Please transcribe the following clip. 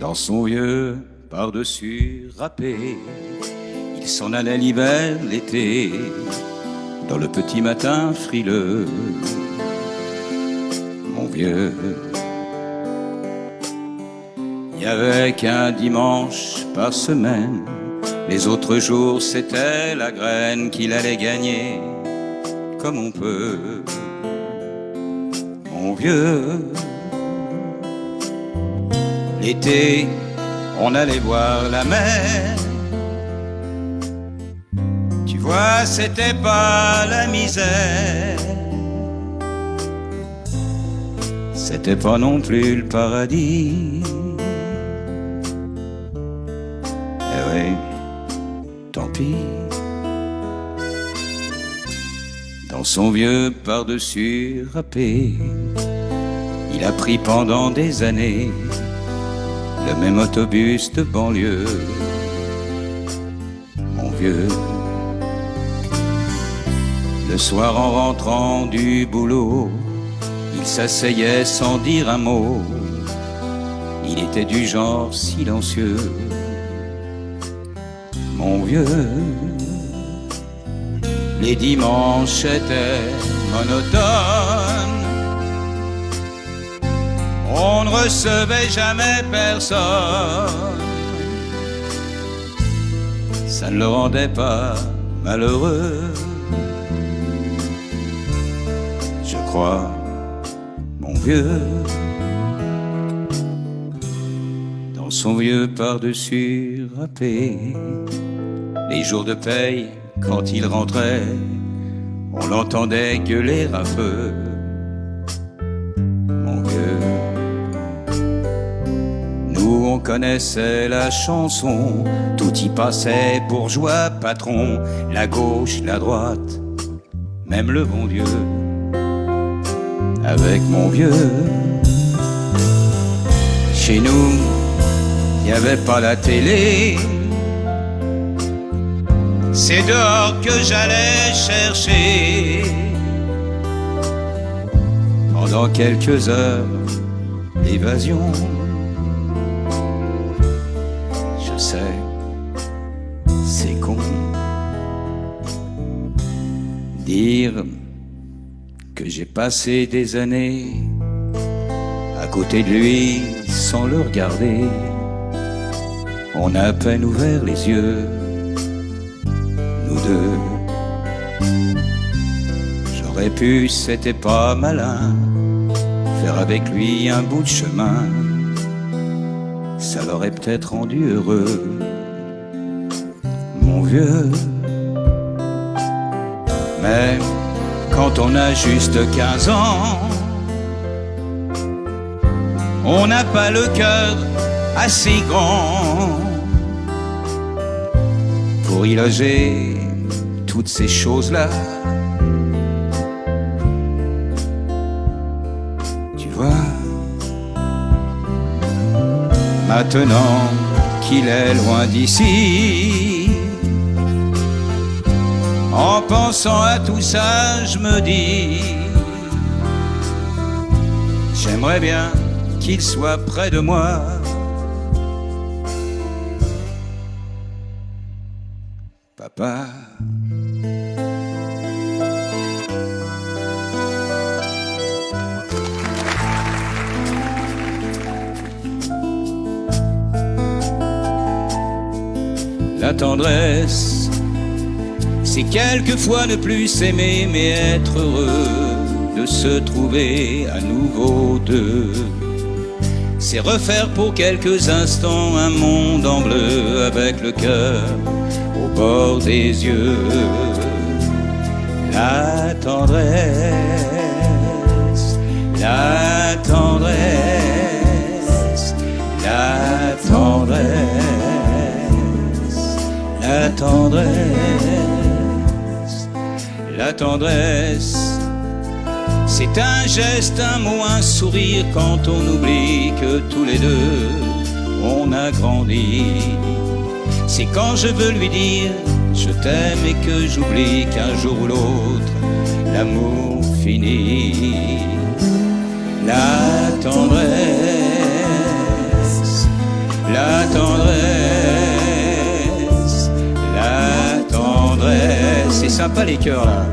Dans son vieux par-dessus râpé, il s'en allait l'hiver, l'été, dans le petit matin frileux. Mon vieux, il n'y avait qu'un dimanche par semaine, les autres jours c'était la graine qu'il allait gagner comme on peut. Mon vieux, l'été, on allait voir la mer. Tu vois, c'était pas la misère, c'était pas non plus le paradis. Eh oui, tant pis. Dans son vieux par-dessus râpé, il a pris pendant des années le même autobus de banlieue. Mon vieux, le soir en rentrant du boulot, il s'asseyait sans dire un mot. Il était du genre silencieux. Mon vieux, les dimanches étaient monotones. On ne recevait jamais personne. Ça ne le rendait pas malheureux, je crois, mon vieux. Dans son vieux par-dessus râpé, les jours de paye, quand il rentrait, on l'entendait gueuler à feu. Mon vieux, nous on connaissait la chanson, tout y passait, bourgeois, patron, la gauche, la droite, même le bon Dieu. Avec mon vieux, chez nous, il n'y avait pas la télé. C'est dehors que j'allais chercher, pendant quelques heures, l'évasion. Je sais, c'est con, dire que j'ai passé des années à côté de lui sans le regarder. On a à peine ouvert les yeux, nous deux. J'aurais pu, c'était pas malin, faire avec lui un bout de chemin. Ça l'aurait peut-être rendu heureux, mon vieux. Mais quand on a juste 15 ans, on n'a pas le cœur assez grand pour y loger toutes ces choses-là. Tu vois, maintenant qu'il est loin d'ici, en pensant à tout ça, je me dis, j'aimerais bien qu'il soit près de moi. Papa. La tendresse, c'est quelquefois ne plus s'aimer, mais être heureux de se trouver à nouveau deux. C'est refaire pour quelques instants un monde en bleu avec le cœur au bord des yeux. La tendresse, la tendresse, la tendresse, la tendresse, la tendresse. C'est un geste, un mot, un sourire quand on oublie que tous les deux on a grandi. C'est quand je veux lui dire je t'aime et que j'oublie qu'un jour ou l'autre l'amour finit. La tendresse, sympa les chœurs là.